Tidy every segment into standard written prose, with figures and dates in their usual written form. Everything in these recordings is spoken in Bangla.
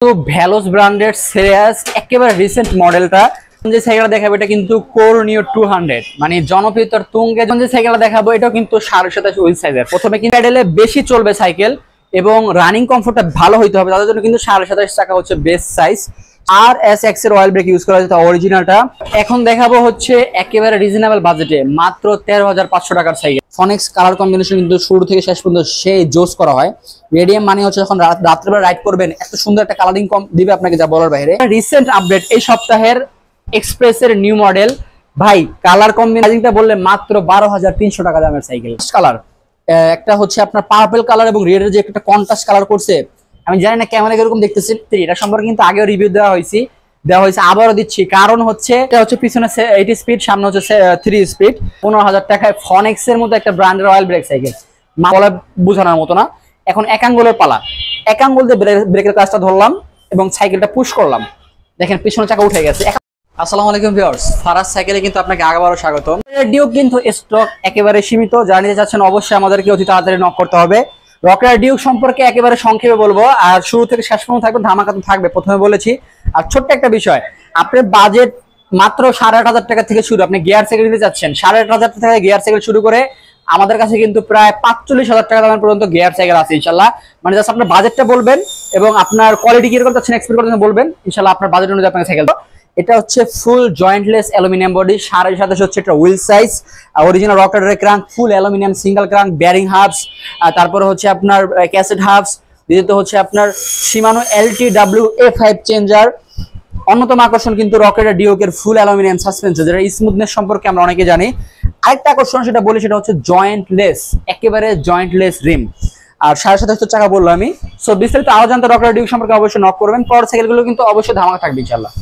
তো ভ্যালোস ব্র্যান্ডের সিরিয়াস একেবারে রিসেন্ট মডেলটা যে সাইকেলটা দেখাবো এটা কিন্তু কোর নিও 200 মানে জনপ্রিয়তার তুঙ্গে। যে সাইকেলটা দেখাবো এটাও কিন্তু 27.5 হুইল সাইজের। প্রথমে কিন্তু প্যাডেলে বেশি চলবে সাইকেল এবং রানিং কমফোর্টটা ভালো হইতে হবে, তাদের জন্য কিন্তু 27.5 চাকা হচ্ছে বেস্ট সাইজ। আর SX এর অয়েল ব্রেক ইউজ করা হয়েছে অরিজিনালটা। এখন দেখাবো হচ্ছে একেবারে রিজনেবল বাজেটে মাত্র 13,500 টাকার সাইকেল। ফনিক্স কালার কম্বিনেশন কিন্তু শুরু থেকে শেষ পর্যন্ত সেই জোস করা হয়। রেডিয়াম মানে হচ্ছে যখন রাত্রেবেলা রাইড করবেন এত সুন্দর একটা কালারিং কম দিবে আপনাকে, যা বলার বাইরে। রিসেন্ট আপডেট এই সপ্তাহের এক্সপ্রেসের নিউ মডেল। ভাই কালার কম্বিনেশনটা বললে মাত্র 12,300 টাকা দামের সাইকেল। কালার একটা হচ্ছে আপনার পার্পল কালার এবং রেডের যে একটা কন্ট্রাস্ট কালার করছে, আমি জানি না ক্যামেরা এরকম দেখতেছি। এটা সম্পর্কে কিন্তু আগেও রিভিউ দেওয়া হয়েছে, আবারও দিচ্ছি। কারণ হচ্ছে এটা হচ্ছে পিছনে 80 স্পিড, সামনে হচ্ছে 3 স্পিড। 15,000 টাকায় ফনিক্স এর মতো একটা ব্র্যান্ডের অয়েল ব্রেক সাইকেল বলা বোঝানোর মতো না। এখন এক আঙ্গুলের পালা, এক আঙ্গুল দিয়ে ব্রেকের কাজটা ধরলাম এবং সাইকেলটা পুশ করলাম, দেখেন পিছনে চাকা উঠে গেছে। আসসালামু আলাইকুম ভিউয়ার্স, ফারাজ সাইকেলে কিন্তু আপনাকে আবারও স্বাগতম। ডিউক কিন্তু স্টক একেবারে সীমিত, যারা নিতে চাচ্ছেন অবশ্যই আমাদেরকে অতি তাড়াতাড়ি নক করতে হবে। রকের ডিউক সম্পর্কে একেবারে সংক্ষেপে বলবো, আর শুরু থেকে শেষ পর্যন্ত থাকবে, ধামাকা তো থাকবে প্রথমে বলেছি। আর ছোট্ট একটা বিষয়, আপনার বাজেট মাত্র 8,500 টাকা থেকে শুরু। আপনি গিয়ার সাইকেল নিতে চাচ্ছেন 8,500 টাকা গিয়ার সাইকেল শুরু করে আমাদের কাছে কিন্তু প্রায় 45,000 টাকা দামের পর্যন্ত গিয়ার সাইকেল আছে ইনশাল্লাহ। মানে জাস্ট আপনার বাজেটটা বলবেন এবং আপনার কোয়ালিটি কিরকম চাচ্ছেন এক্সপেক্ট করতে বলবেন, ইনশাল্লাহ আপনার বাজেট অনুযায়ী আপনাকে সাইকেল। এটা হচ্ছে ফুল জয়েন্টলেস অ্যালুমিনিয়াম বডি, 27.5 হচ্ছে এটা হুইল সাইজ, অরিজিনাল রকেটের ক্রাঙ্ক, ফুল aluminium single crank, bearing hubs, তারপরে হচ্ছে আপনার ক্যাসেট হাবস, দ্বিতীয়ত হচ্ছে আপনার শিমানো LTW A5 চেঞ্জার। অন্যতম আকর্ষণ কিন্তু রকেটের ডিউকের ফুল অ্যালুমিনিয়াম সাসপেনশন, যেটা স্মুথনেস সম্পর্কে আমরা অনেকে জানি। আরেকটা আকর্ষণ সেটা বলি, সেটা হচ্ছে জয়েন্টলেস, একেবারে জয়েন্টলেস রিম। আর 27.5 চাকা বললো আমি। সো বিস্তারিত আরো জানতে রকেটের ডিউক সম্পর্কে অবশ্যই নক করবেন। পর সাইকেলগুলো কিন্তু অবশ্যই ধামাকা থাকবে ইনশাল্লাহ।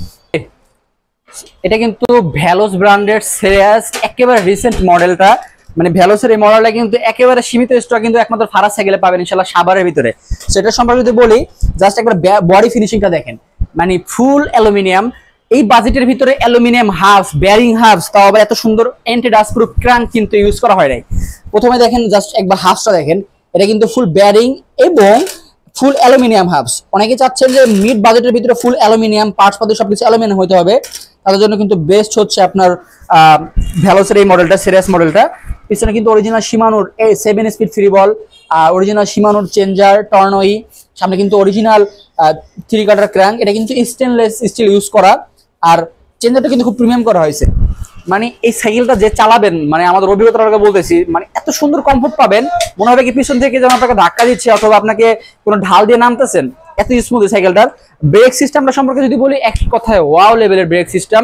এটা কিন্তু ভ্যালোস ব্র্যান্ডের সিরিয়াস একেবারে রিসেন্ট মডেলটা, মানে ভ্যালোসের এই মডেলটা কিন্তু একেবারে সীমিত স্টক, কিন্তু একমাত্র ফারাজ সাইকেলে পাবেন ইনশাআল্লাহ সাভারের ভিতরে। সেটা সম্পর্কে যদি বলি, জাস্ট একবার বডি ফিনিশিংটা দেখেন, মানে ফুল অ্যালুমিনিয়াম। এই বাজেটের ভিতরে অ্যালুমিনিয়াম হাবস, বেয়ারিং হাবস, তাও আবার এত সুন্দর অ্যান্টি ডাস্ট প্রুফ ক্রাঙ্ক কিন্তু ইউজ করা হয় নাই। প্রথমে দেখেন জাস্ট একবার হাবসটা দেখেন, এটা কিন্তু ফুল বেয়ারিং এবং ফুল অ্যালুমিনিয়াম হাবস। অনেকে চাচ্ছেন যে মিড বাজেটের ভিতরে ফুল অ্যালুমিনিয়াম পার্টস পাতি সবকিছু অ্যালুমিনিয়াম হতে হবে, তাদের জন্য কিন্তু বেস্ট হচ্ছে আপনার ভ্যালোসের এই মডেলটা, সিরিয়াস মডেলটা। পিছনে কিন্তু original শিমানোর 7 speed free ball, original শিমানোর changer টর্নোই, সামনে কিন্তু অরিজিনাল 3 কাটার ক্র্যাঙ্ক। এটা কিন্তু স্টেনলেস স্টিল ইউজ করা, আর চেঞ্জারটা কিন্তু খুব প্রিমিয়াম করা হয়েছে। মানে এই সাইকেলটা যে চালাবেন, মানে আমাদের অভিজ্ঞতার বলতেছি, মানে এত সুন্দর কমফোর্ট পাবেন, মনে হবে কি পিছন থেকে যেন আপনাকে ধাক্কা দিচ্ছে অথবা আপনাকে কোনো ঢাল দিয়ে নামতেছেন, এত স্মুথ এই সাইকেলটার। ব্রেক সিস্টেমটা সম্পর্কে যদি বলি, এক কথায় ওয়াও লেভেলের ব্রেক সিস্টেম,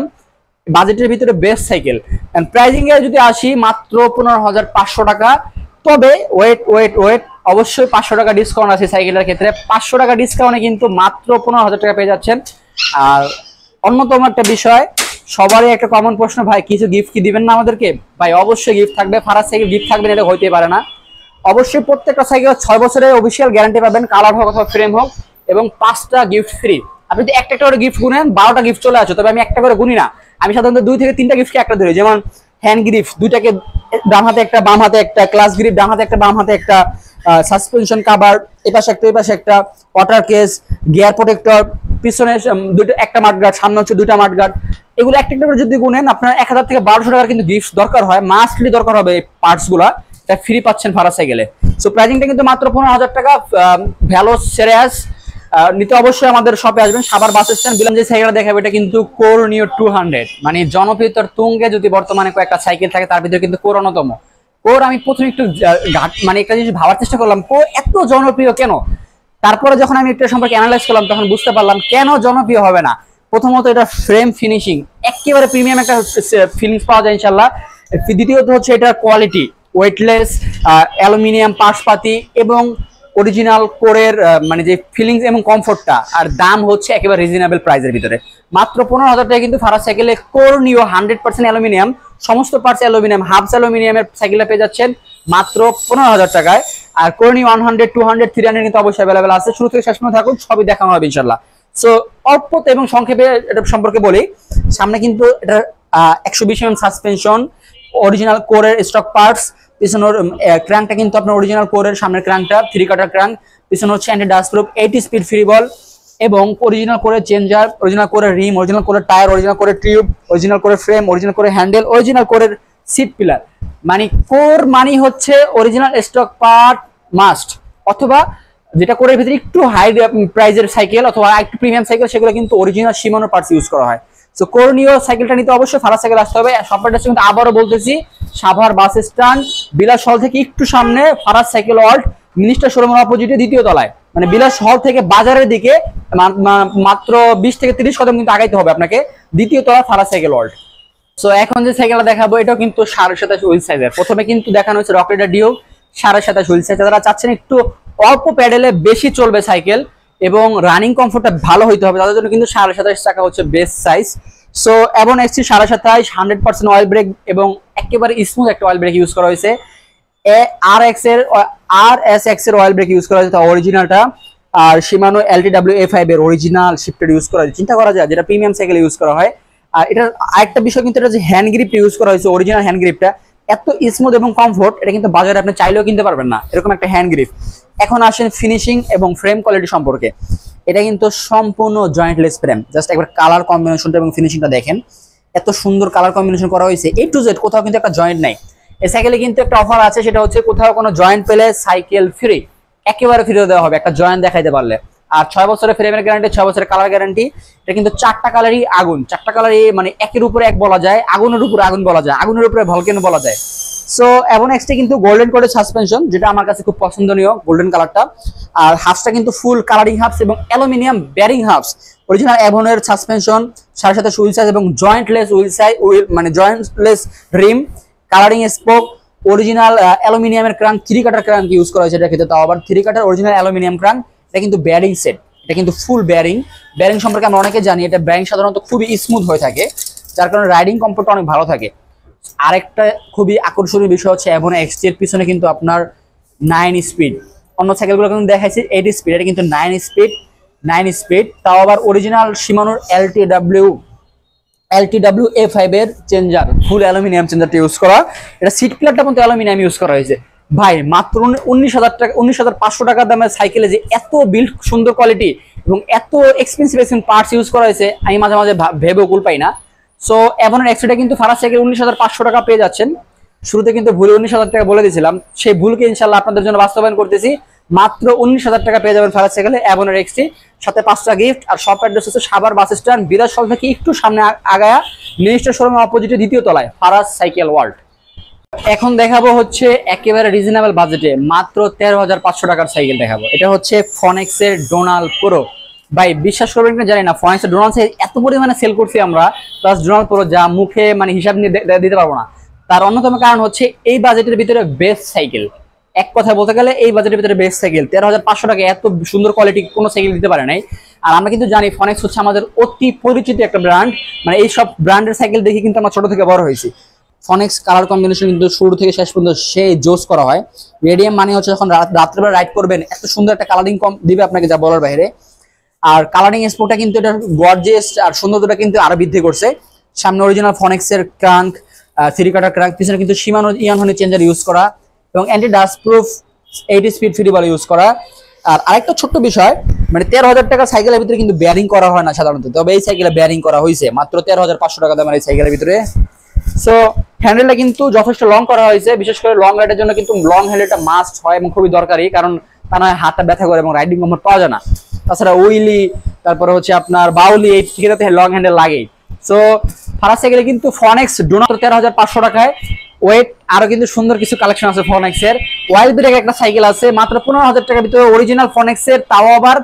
বাজেটের ভিতরে বেস্ট সাইকেল। এন্ড প্রাইজিং এ যদি আসি, মাত্র 15,500 টাকা। তবে ওয়েট ওয়েট ওয়েট অবশ্যই 500 টাকা ডিসকাউন্ট আছে সাইকেলের ক্ষেত্রে। 500 টাকা ডিসকাউন্টে কিন্তু মাত্র 15,000 টাকা পেয়ে যাচ্ছেন। আর অন্যতম একটা বিষয়, সবারই একটা কমন প্রশ্ন, ভাই কিছু গিফট কি দিবেন না আমাদেরকে? ভাই অবশ্যই গিফট থাকবে। ফারাজ সাইকেল গিফট থাকবে না এটা হইতে পারে না। অবশ্যই প্রত্যেকটা সাইকেল 6 বছরের অফিসিয়াল গ্যারান্টি পাবেন, কালার হোক অথবা ফ্রেম হোক, এবং 5টা গিফট ফ্রি। আপনি যদি একটা করে গিফট গুনেন 12টা গিফট চলে আসে, তবে আমি একটা করে গুনি না, আমি সাধারণত 2 থেকে 3টা গিফটকে একটা ধরি। যেমন হ্যান্ড গ্রিপ 2টাকে, ডান হাতে একটা বাম হাতে একটা, ক্লাস গ্রিপ ডান হাতে একটা বাম হাতে একটা, সাসপেনশন কভার এপাশে একটা এপাশে একটা, ওয়াটার কেস, গিয়ার প্রোটেক্টর, পিছনে একটা মাঠগার্ড, সামনে হচ্ছে 2টা মাঠগার্ড। এগুলো একটা একটা করে যদি গুনেন আপনার 1000 থেকে 1200 টাকার কিন্তু গিফট দরকার হয়, মাস্টলি দরকার হবে। এই পার্টস গুলা এটা ফ্রি পাচ্ছেন ফারাজ সাইকেলে। সো প্রাইজিংটা কিন্তু মাত্র 15,000 টাকা। ভ্যালোস সিরিয়াস নিতে অবশ্যই আমাদের শপে আসবেন, সাভার বাস স্ট্যান্ড। বিলম যে সাইকেলটা দেখাবে এটা কিন্তু কোর নিও 200, মানে জনপ্রিয়তার তুঙ্গে যদি বর্তমানে কয়েকটা সাইকেল থাকে তার ভিতরে কিন্তু কোর অন্যতম। কোর আমি প্রথমে একটু মানে একটা জিনিস ভাবার চেষ্টা করলাম, কোর এত জনপ্রিয় কেন। তারপরে যখন আমি এটা সম্পর্কে অ্যানালাইজ করলাম তখন বুঝতে পারলাম কেন জনপ্রিয় হবে না। প্রথমত এটা ফ্রেম ফিনিশিং একেবারে প্রিমিয়াম একটা ফিলিংস পাওয়া যায় ইনশাল্লাহ। দ্বিতীয়ত হচ্ছে এটা কোয়ালিটি, ওয়েটলেস, অ্যালুমিনিয়াম পার্টসপাতি এবং অরিজিনাল কোরের মানে যে ফিলিংস এবং কমফোর্টটা। আর দাম হচ্ছে একেবারে রিজনেবল প্রাইসের ভিতরে, মাত্র 15,000 টাকা কিন্তু ফারাজ সাইকেলে কোর নিও 100% অ্যালুমিনিয়াম, সমস্ত পার্টস অ্যালুমিনিয়াম, হাবস অ্যালুমিনিয়ামের সাইকেলটা পেয়ে যাচ্ছেন মাত্র 15,000 টাকায়। আর কোর নিও 100, 200, 300 কিন্তু অবশ্যই অ্যাভেলেবেল আছে। শুরু থেকে শেষ পর্যন্ত থাকুন, সবই দেখানো হবে ইনশাল্লাহ। সো অল্প এবং সংক্ষেপে এটা সম্পর্কে বলি, সামনে কিন্তু এটা 120 mm সাসপেনশন, অরিজিনাল কোরের স্টক পার্টস। পিছনের ক্র্যাঙ্কটা কিন্তু আপনার অরিজিনাল কোরের, সামনের ক্র্যাঙ্কটা 3 কাটার ক্র্যাঙ্ক, পিছনে হচ্ছে anti dust proof 80 speed free ball এবং অরিজিনাল করে চেঞ্জার, অরিজিনাল করে রিম, অরিজিনাল করে টায়ার, অরিজিনাল করে টিউব, অরিজিনাল করে ফ্রেম, অরিজিনাল করে হ্যান্ডেল, অরিজিনাল করে সিট পিলার। মানে কোর মানি হচ্ছে অরিজিনাল স্টক পার্ট মাস্ট, অথবা যেটা করে ভিতরে একটু হাই প্রাইজের সাইকেল অথবা একটু প্রিমিয়াম সাইকেল, সেগুলো কিন্তু অরিজিনাল শিমানো পার্টস ইউজ করা হয়। সো করণীয় সাইকেলটা নিতে অবশ্যই ফারাজ সাইকেল আসতে হবে। শপটা কিন্তু আবারও বলতেছি, সাভার বাস স্ট্যান্ড বিলাস হল থেকে একটু সামনে ফারাজ সাইকেল ওয়ার্ল্ড, মিনিস্টার শোরুমের অপোজিটে দ্বিতীয় তলায়, মানে বিলাস হল থেকে বাজারের দিকে মাত্র 20 থেকে 30 কদম কিন্তু আগাইতে হবে আপনাকে, দ্বিতীয় তলা ফারাজ সাইকেল ওয়ার্ল্ড। সো এখন যে সাইকেলটা দেখাবো এটাও কিন্তু 27.5 হুইল সাইজের। প্রথমে কিন্তু দেখানো হচ্ছে রক রাইডার ডিও 27.5 হুইল সাইজ। যারা চাচ্ছেন একটু অল্প প্যাডেলে বেশি চলবে সাইকেল এবং রানিং কমফোর্টটা ভালো হইতে হবে, তাদের জন্য কিন্তু 27.5 চাকা হচ্ছে বেস্ট সাইজ। সো এবং এক্সটি 27.5 100% অয়েল ব্রেক এবং একেবারে স্মুথ একটা অয়েল ব্রেক ইউজ করা হয়েছে। RSX এর অয়েল ব্রেক ইউজ করা হয়েছে অরিজিনালটা, আর শিমানো LTW-A5 এর অরিজিনাল শিফটেড ইউজ করা হয়েছে। চিন্তা করা যায় যেটা প্রিমিয়াম সাইকেল ইউজ করা হয়। আর এটা আরেকটা বিষয় কিন্তু, এটা যে হ্যান্ড গ্রিপ ইউজ করা হয়েছে, অরিজিনাল হ্যান্ড গ্রিপটা এত স্মুথ এবং কমফোর্ট, এটা কিন্তু বাজারে আপনি চাইলেও কিনতে পারবেন না এরকম একটা হ্যান্ড গ্রিপ। এখন আসেন ফিনিশিং এবং ফ্রেম কোয়ালিটি সম্পর্কে। এটা কিন্তু সম্পূর্ণ জয়েন্টলেস ফ্রেম, জাস্ট একবার কালার কম্বিনেশনটা এবং ফিনিশিংটা দেখেন, এত সুন্দর কালার কম্বিনেশন করা হয়েছে। A to Z কোথাও কিন্তু একটা জয়েন্ট নাই। এই সাইকেলে কিন্তু একটা অফার আছে, সেটা হচ্ছে কোথাও কোনো জয়েন্ট পেলে সাইকেল ফ্রি, একেবারে ফ্রি দেওয়া হবে একটা জয়েন্ট দেখাইতে পারলে। আর 6 বছরের ফ্রেমের গ্যারান্টি, 6 বছরের কালার গ্যারান্টি। এটা কিন্তু 4টা কালারই আগুন, 4টা কালারই মানে একের উপরে এক বলা যায়, আগুনের উপরে আগুন বলা যায়, আগুনের উপরে ভলকেনো বলা যায়। সো এবং এক্সটি কিন্তু গোল্ডেন কোডের সাসপেনশন, যেটা আমার কাছে খুব পছন্দনীয় গোল্ডেন কালারটা। আর হাফসটা কিন্তু ফুল কালারিং হাফস এবং অ্যালুমিনিয়াম বেয়ারিং হাফস, অরিজিনাল অ্যাভনের সাসপেনশন, 27.5 হুইল সাইজ এবং জয়েন্টলেস হুইল সাইজ, মানে jointless rim, colouring spoke, original অ্যালুমিনিয়ামের ক্রাঙ্ক, 3 কাটার ক্রাঙ্ক ইউজ করা হয়েছে এটা ক্ষেত্রে, তাও আবার 3 কাটার অরিজিনাল অ্যালুমিনিয়াম ক্রাঙ্ক। এটা কিন্তু বেয়ারিং সেট, এটা কিন্তু ফুল বেয়ারিং। বেয়ারিং সম্পর্কে আমরা অনেকে জানি, এটা বেয়ারিং সাধারণত খুবই স্মুথ হয়ে থাকে, যার কারণে রাইডিং কমফোর্ট অনেক ভালো থাকে। আরেকটা খুবই আকর্ষণীয় বিষয় হচ্ছে অ্যাভন এক্সটি এর পিছনে কিন্তু আপনার 9 স্পিড, অন্য সাইকেলগুলো কিন্তু দেখাইছে 8 স্পিড, এটা কিন্তু 9 স্পিড, তাও আবার অরিজিনাল শিমানোর LTW-A5 এর চেঞ্জার, ফুল অ্যালুমিনিয়াম চেঞ্জারটা ইউজ করা। এটা সিট প্লেটটা কিন্তু অ্যালুমিনিয়াম ইউজ করা হয়েছে। ভাই মাত্র 19,000 টাকা, 19,500 টাকা দামের সাইকেলে যে এত বিল্ড সুন্দর কোয়ালিটি এবং এত এক্সপেন্সিভ পার্টস ইউজ করা হয়েছে, আমি মাঝে মাঝে ভেবে কুল পাই না। সো অ্যাভনের এক্সটা কিন্তু ফারাজ সাইকেল 19,500 টাকা পেয়ে যাচ্ছেন। শুরুতে কিন্তু ভুলে 19,000 টাকা বলে দিয়েছিলাম, সেই ভুলকে ইনশাল্লাহ আপনাদের জন্য বাস্তবায়ন করতেছি। মাত্র 19,000 টাকা পেয়ে যাবেন ফারাজ সাইকেলে অ্যাভনের এক্সটি, সাথে 5টা গিফট। আর শপ অ্যাড্রেস হচ্ছে সাভার বাস স্ট্যান্ড, বিলাস হল থেকে একটু সামনে আগায়া মিনিস্টার শোরুমের অপোজিটে দ্বিতীয় তলায় ফারাজ সাইকেল ওয়ার্ল্ড। এখন দেখাবো হচ্ছে একেবারে রিজনেবল বাজেটে মাত্র 13,500 টাকার সাইকেল দেখাবো। এটা হচ্ছে ফনেক্সের ডোনাল প্রো। ভাই বিশ্বাস করবেন কিনা জানি না, ফনেক্সের ডোনাল এত পরিমাণে সেল করছি আমরা, প্লাস ডোনাল প্রো যা মুখে মানে হিসাব নিয়ে দিতে পারবো না। তার অন্যতম কারণ হচ্ছে এই বাজেটের ভিতরে বেস্ট সাইকেল, এক কথা বলতে গেলে এই বাজেটের ভিতরে বেস্ট সাইকেল। 13,500 টাকা এত সুন্দর কোয়ালিটি কোনো সাইকেল দিতে পারে নাই। আর আমরা কিন্তু জানি ফনেক্স হচ্ছে আমাদের অতি পরিচিত একটা ব্র্যান্ড, মানে এই সব ব্র্যান্ডের সাইকেল দেখে কিন্তু আমরা ছোট থেকে বড় হয়েছি। ফনেক্স কালার কম্বিনেশন কিন্তু শুরু থেকে শেষ পর্যন্ত সেই জোস করা হয়। রেডিয়াম মানে হচ্ছে যখন রাত্রেবেলা রাইড করবেন এত সুন্দর একটা কালারিং কম দিবে আপনাকে, যা বলার বাইরে। আর কালারিং স্পোকটা কিন্তু এটা গর্জিয়াস আর সৌন্দর্যটা কিন্তু আরো বৃদ্ধি করছে। সামনে অরিজিনাল ফনেক্সের ক্রাঙ্ক, 3 কাটার ক্রাঙ্ক, পিছনে কিন্তু শিমানো ইয়ানহনি চেঞ্জার ইউজ করা এবং anti dust proof 8 speed free বল ইউজ করা। আর আরেকটা ছোট্ট বিষয়, মানে 13,000 টাকা সাইকেলের ভিতরে কিন্তু বেয়ারিং করা হয় না সাধারণত, তবে এই সাইকেলে বেয়ারিং করা হয়েছে মাত্র 13,500 টাকা দামের এই সাইকেলের ভিতরে। সো হ্যান্ডেলটা কিন্তু যথেষ্ট লং করা হয়েছে, বিশেষ করে লং রাইডের জন্য কিন্তু লং হ্যান্ডেলটা মাস্ট হয় এবং খুবই দরকারি, কারণ তা নয় হাতটা ব্যথা করে এবং রাইডিং কমফোর্ট পাওয়া যায় না। তাছাড়া উইলি, তারপরে হচ্ছে আপনার বাউলি, এই ঠিকাতে লং হ্যান্ডেল লাগেই। সো ফারাজ সাইকেলে কিন্তু ফনেক্স ডোনাল 13,500 টাকায়। ওয়েট আরো কিন্তু সুন্দর কিছু কালেকশন আছে ফনেক্সের। ওয়াইল্ড ব্রেক একটা সাইকেল আছে মাত্র 15,000 টাকার ভিতরে, অরিজিনাল ফনেক্সের, তাও আবার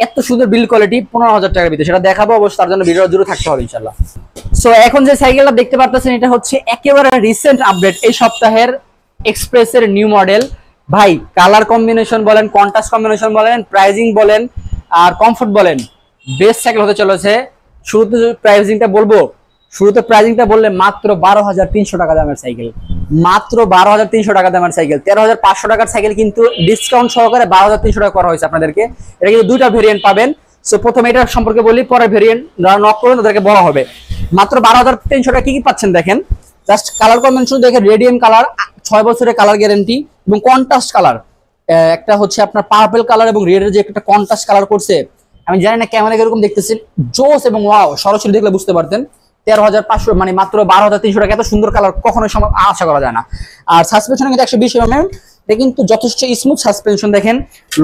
এত সুন্দর বিল্ড কোয়ালিটি 15,000 টাকার ভিতরে, সেটা দেখাবো অবশ্যই, তার জন্য ভিডিও জুড়ে থাকতে হবে ইনশাল্লাহ। সো এখন যে সাইকেলটা দেখতে পারতেছেন এটা হচ্ছে একেবারে রিসেন্ট আপডেট, এই সপ্তাহের এক্সপ্রেসের নিউ মডেল। ভাই কালার কম্বিনেশন বলেন, কন্ট্রাস্ট কম্বিনেশন বলেন, প্রাইজিং বলেন আর কমফোর্ট বলেন, বেস্ট সাইকেল হতে চলেছে। শুরুতে প্রাইজিংটা বললে মাত্র 12,300 টাকা দামের সাইকেল, মাত্র 12,300 টাকা দামের সাইকেল। 13,500 টাকার সাইকেল কিন্তু ডিসকাউন্ট সহকারে 12,300 টাকা করা হয়েছে আপনাদেরকে। এটা কিন্তু দুইটা ভেরিয়েন্ট পাবেন। সো প্রথমে এটা সম্পর্কে বলি, পরে ভেরিয়েন্ট যারা নক করবেন তাদেরকে বলা হবে। মাত্র 12,300 টাকা কি কি পাচ্ছেন দেখেন, জাস্ট কালার কম্বিনেশন দেখেন, রেডিয়াম কালার, 6 বছরের কালার গ্যারান্টি এবং কন্ট্রাস্ট কালার। একটা হচ্ছে আপনার পার্পল কালার এবং রেডের যে একটা কন্ট্রাস্ট কালার করছে, আমি জানি না ক্যামেরা এরকম দেখতেছেন, জোস এবং ওয়াও, সরাসরি দেখলে বুঝতে পারতেন। 13,500 মানে মাত্র 12,300 টাকা, এত সুন্দর কালার কখনোই আশা করা যায় না। আর সাসপেনশন কিন্তু 120 mm, এটা কিন্তু যথেষ্ট স্মুথ সাসপেনশন। দেখেন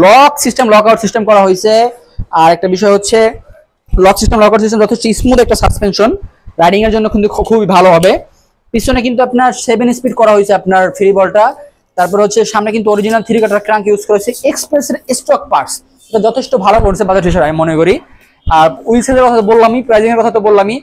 lock system, lock out system করা হয়েছে। আর একটা বিষয় হচ্ছে lock system, lock out system যথেষ্ট স্মুথ একটা সাসপেনশন, রাইডিং এর জন্য কিন্তু খুবই ভালো হবে। পিছনে কিন্তু আপনার 7 স্পিড করা হয়েছে আপনার ফ্রি বলটা। তারপর হচ্ছে সামনে কিন্তু অরিজিনাল 3 কাটার ক্রাঙ্ক ইউজ করেছে, এক্সপ্রেসের স্টক পার্টস, এটা যথেষ্ট ভালো করছে বাজার হিসেবে আমি মনে করি। আর হুইল সাইজের কথা তো বললামই, প্রাইজিং এর কথা তো বললামই।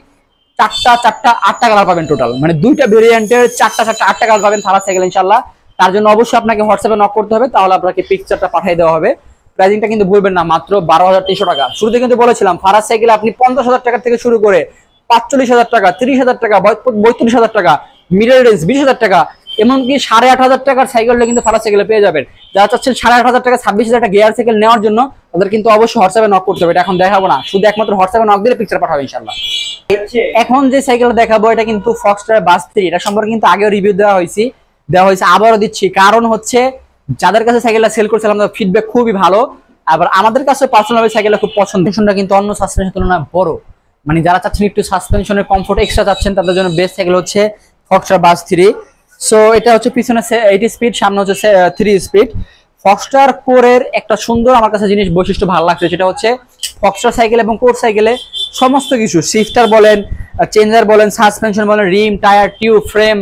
চারটা 8টা কালার পাবেন টোটাল, মানে দুইটা ভেরিয়েন্টের 8টা কালার পাবেন থারা সাইকেল ইনশাআল্লাহ। তার জন্য অবশ্যই আপনাকে হোয়াটসঅ্যাপে নক করতে হবে, তাহলে আপনাকে পিকচারটা পাঠিয়ে দেওয়া হবে। প্রাইজিংটা কিন্তু ভুলবেন না, মাত্র 12,300 টাকা। শুরুতে কিন্তু বলেছিলাম ফারাজ সাইকেল আপনি 50,000 টাকা থেকে শুরু করে 45,000 টাকা, 30,000 টাকা, 32,000 টাকা, মিডল রেঞ্জ 20,000 টাকা, এমনকি 8,500 টাকার সাইকেলটা কিন্তু ফারাজ সাইকেলে পেয়ে যাবেন। যারা চাচ্ছেন 8,500 টাকা 26,000 টাকা গিয়ার সাইকেল নেওয়ার জন্য, তাদের কিন্তু অবশ্যই হোয়াটসঅ্যাপে নক করতে হবে। এটা এখন দেখাবো না, শুধু একমাত্র হোয়াটসঅ্যাপে নক দিলে পিকচার পাঠাবো ইনশাআল্লাহ। এখন যে সাইকেলটা দেখাবো এটা কিন্তু ফক্সটার বাস 3, এটা সম্পর্কে কিন্তু আগেও রিভিউ দেওয়া হয়েছে, আবারও দিচ্ছি। কারণ হচ্ছে যাদের কাছে সাইকেলটা সেল করছিলাম তাদের ফিডব্যাক খুবই ভালো, আবার আমাদের কাছে পার্সোনালি সাইকেলটা খুব পছন্দ। সাসপেনশনটা কিন্তু অন্য সাসপেনশনের তুলনায় বড়, মানে যারা চাচ্ছেন একটু সাসপেনশনের কমফোর্ট এক্সট্রা চাচ্ছেন, তাদের জন্য বেস্ট সাইকেল হচ্ছে ফক্সটার বাস 3। সো এটা হচ্ছে পিছনে 8 স্পিড, সামনে হচ্ছে 3 স্পিড। ফক্সটার কোরের একটা সুন্দর আমার কাছে জিনিস বৈশিষ্ট্য ভালো লাগছে, সেটা হচ্ছে ফক্সটার সাইকেল এবং কোর সাইকেলে সমস্ত কিছু, শিফটার বলেন, চেঞ্জার বলেন, সাসপেনশন বলেন, rim, tyre, tube, frame,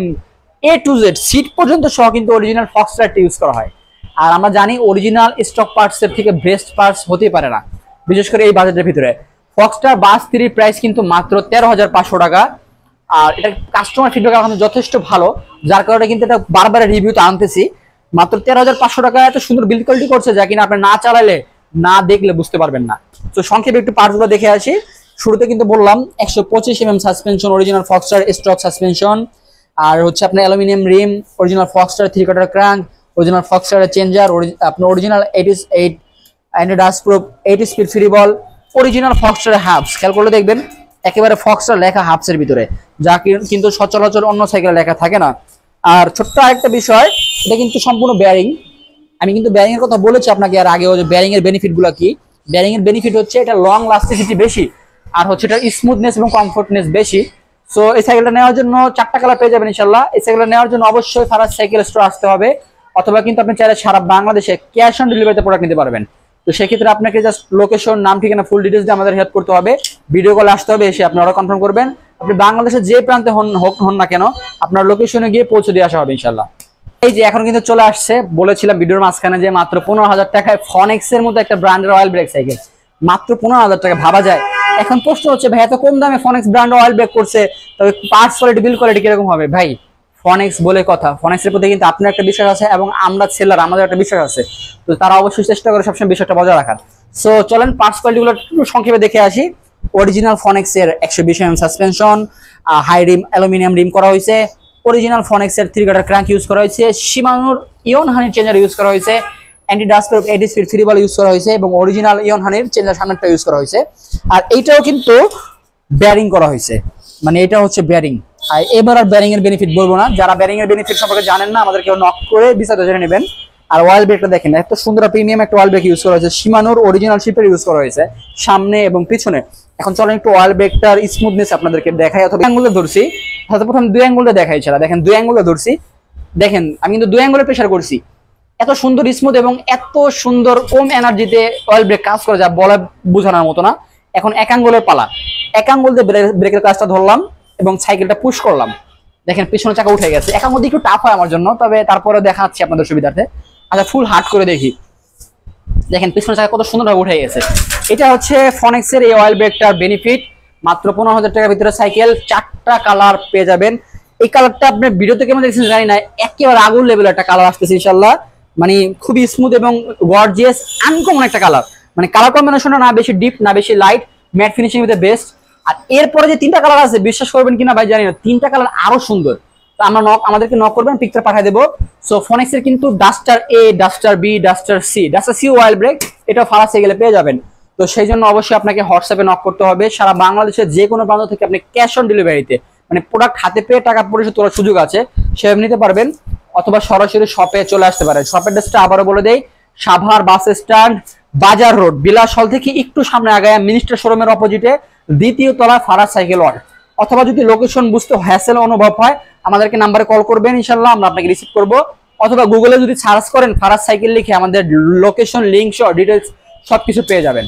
A to Z seat পর্যন্ত সহ কিন্তু অরিজিনাল ফক্সটার ইউজ করা হয়। আর আমরা জানি অরিজিনাল স্টক পার্টস এর থেকে বেস্ট পার্টস হতেই পারে না, বিশেষ করে এই বাজেটের ভিতরে। ফক্সটার বাস 3 প্রাইস কিন্তু মাত্র 13,500 টাকা। আর এটা কাস্টমার ফিডব্যাক এখন যথেষ্ট ভালো, যার কারণে কিন্তু এটা বারবার রিভিউতে আনতেছি। মাত্র 13,500 টাকা এত সুন্দর বিল্ড কোয়ালিটি করছে, যা কিনা আপনি না চালালে, না দেখলে বুঝতে পারবেন না। তো সংক্ষেপে একটু পার্টসগুলো দেখে আসি। শুরুতে কিন্তু বললাম 125 mm suspension, original Foxter stock suspension. আর হচ্ছে আপনার aluminium rim, original Foxter 3 cutter crank, original Foxter changer, আপনার original 8 and dust proof 8 speed free ball, original Foxter hubs. খেয়াল করলে দেখবেন একেবারে ফক্সটার লেখা হাবসের ভিতরে, যা কিন্তু সচরাচর অন্য সাইকেলে লেখা থাকে না। আর ছোট্ট আরেকটা বিষয়, এটা কিন্তু সম্পূর্ণ বেয়ারিং। আমি কিন্তু বেয়ারিং এর কথা বলেছি আপনাকে আর আগেও, যে বেয়ারিং এর বেনিফিট গুলো কি। বেয়ারিং এর বেনিফিট হচ্ছে এটা লং লাস্টিসিটি বেশি, আর হচ্ছে এটা স্মুথনেস এবং কমফোর্টনেস বেশি। সো এই সাইকেলটা নেওয়ার জন্য 4টা কালার পেয়ে যাবেন ইনশাআল্লাহ। এই সাইকেলটা নেওয়ার জন্য অবশ্যই ফারাজ সাইকেল স্টোর আসতে হবে, অথবা কিন্তু আপনি চাইলে সারা বাংলাদেশে ক্যাশ অন ডেলিভারিতে প্রোডাক্ট নিতে পারবেন। তো সেক্ষেত্রে আপনাকে জাস্ট লোকেশন, নাম, ঠিকানা, ফুল ডিটেলস দিয়ে আমাদের হেল্প করতে হবে, ভিডিও কলে আসতে হবে, এসে আপনি অর্ডার কনফার্ম করবেন। আপনি বাংলাদেশের যে প্রান্তে হন না কেন, আপনার লোকেশনে গিয়ে পৌঁছে দিয়ে আসা হবে ইনশাআল্লাহ। এই যে এখন কিন্তু চলে আসছে, বলেছিলাম ভিডিওর মাঝখানে যে মাত্র 15,000 টাকায় ফনেক্স এর মতো একটা ব্র্যান্ডের অয়েল ব্রেক সাইকেল, মাত্র 15,000 টাকা। ভাবা যায়? এখন প্রশ্ন হচ্ছে ভাই এত কম দামে ফনেক্স ব্র্যান্ড অয়েল ব্রেক করছে, তবে পার্টস কোয়ালিটি, বিল্ড কোয়ালিটি কিরকম হবে? ভাই ফনেক্স বলে কথা, ফনেক্সের প্রতি কিন্তু আপনার একটা বিশ্বাস আছে এবং আমরা সেলার আমাদের একটা বিশ্বাস আছে, তো তারা অবশ্যই চেষ্টা করে সবসময় বিষয়টা বজায় রাখার। সো চলেন পার্টস কোয়ালিটি গুলো একটু সংক্ষেপে দেখে আসি। অরিজিনাল ফনেক্স এর 120 mm suspension, high rim, aluminium rim করা হয়েছে, অরিজিনাল ফনেক্স এর 3 কাটার ক্র্যাঙ্ক ইউজ করা হয়েছে, শিমানোর ইয়ন হানির চেঞ্জার ইউজ করা হয়েছে, anti dust proof 8 speed free বল ইউজ করা হয়েছে, এবং অরিজিনাল ইয়ন হানির চেঞ্জার সামনেরটা ইউজ করা হয়েছে। আর এইটাও কিন্তু বেয়ারিং করা হয়েছে, মানে এটা হচ্ছে বেয়ারিং। আর এবার আর বেয়ারিং এর বেনিফিট বলবো না, যারা বেয়ারিং এর বেনিফিট সম্পর্কে জানেন না আমাদেরকে নক করে বিস্তারিত জেনে নেবেন। আর অয়েল ব্রেকটা দেখেন, এত সুন্দর প্রিমিয়াম একটা অয়েল ব্রেক ইউজ করা হয়েছে, শিমানোর অরিজিনাল শিপের ইউজ করা হয়েছে সামনে এবং পিছনে। এখন চলেন একটু অয়েল ব্রেকটার স্মুথনেস আপনাদেরকে দেখাই, অথবা অ্যাঙ্গুলে ধরছি, প্রথম 2 অ্যাঙ্গুলে দেখাই ছিল। দেখেন 2 অ্যাঙ্গুলে ধরছি, দেখেন আমি কিন্তু 2 অ্যাঙ্গুলে প্রেসার করছি, এত সুন্দর স্মুথ এবং এত সুন্দর কম এনার্জিতে অয়েল ব্রেক কাজ করে যা বলা বোঝানোর মতো না। এখন 1 আঙ্গুলের পালা, 1 আঙ্গুল দিয়ে ব্রেকের কাজটা ধরলাম এবং সাইকেলটা পুশ করলাম, দেখেন পিছনের চাকা উঠে গেছে। 1 আঙ্গুল একটু টাফ হয় আমার জন্য, তবে তারপরে দেখাচ্ছি আপনাদের সুবিধার্থে। আচ্ছা ফুল হার্ড করে দেখি, দেখেন পিছনের চাকা কত সুন্দরভাবে উঠে গেছে। এটা হচ্ছে ফনেক্স এর এই অয়েল ব্রেকটার বেনিফিট। মাত্র 15,000 টাকার ভিতরে সাইকেল, 4টা কালার পেয়ে যাবেন। এই কালারটা আপনি ভিডিওতে কেমন দেখছেন জানি না, একেবারে আগুন লেভেলের একটা কালার আসতেছে ইনশাআল্লাহ, মানে খুবই স্মুথ এবং গর্জিয়াস আনকমন একটা কালার, মানে কালার কম্বিনেশনটা না বেশি ডিপ না বেশি light, matte finishing with best. আর এরপরে যে 3টা কালার আছে, বিশ্বাস করবেন কিনা ভাই জানি না, 3টা কালার আরো সুন্দর। তো আমরা আমাদেরকে নক করবেন, পিকচার পাঠিয়ে দেবো। সো ফনেক্স এর কিন্তু duster A, duster B, duster C oil brake, এটা ফারাজ সাইকেলে পেয়ে যাবেন। তো সেই জন্য অবশ্যই আপনাকে হোয়াটসঅ্যাপে নক করতে হবে। সারা বাংলাদেশের যে কোনো প্রান্ত থেকে আপনি ক্যাশ অন ডেলিভারিতে, মানে প্রোডাক্ট হাতে পেয়ে টাকা পরিশোধ করার সুযোগ আছে, সেভাবে নিতে পারবেন, অথবা সরাসরি শপে চলে আসতে পারেন। শপের অ্যাড্রেসটা আবারও বলে দেই, সাভার বাস স্ট্যান্ড বাজার রোড বিলাস হল থেকে একটু সামনে আগায় মিনিস্টার শোরুমের অপোজিটে দ্বিতীয় তলা ফারাজ সাইকেল ওয়ার্ল্ড। অথবা যদি লোকেশন বুঝতে হ্যাসেল অনুভব হয় আমাদেরকে নাম্বারে কল করবেন, ইনশাল্লাহ আমরা আপনাকে রিসিভ করব। অথবা গুগলে যদি সার্চ করেন ফারাজ সাইকেল লিখে আমাদের লোকেশন, লিঙ্ক সহ ডিটেলস সবকিছু পেয়ে যাবেন।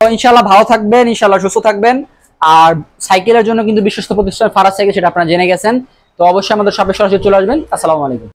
তো ইনশাল্লাহ ভালো থাকবেন, ইনশাল্লাহ সুস্থ থাকবেন। আর সাইকেলের জন্য কিন্তু বিশ্বস্ত প্রতিষ্ঠান ফারাজ সাইকেল, সেটা আপনারা জেনে গেছেন। তো অবশ্যই আমাদের শপে সরাসরি চলে আসবেন। আসসালামু আলাইকুম।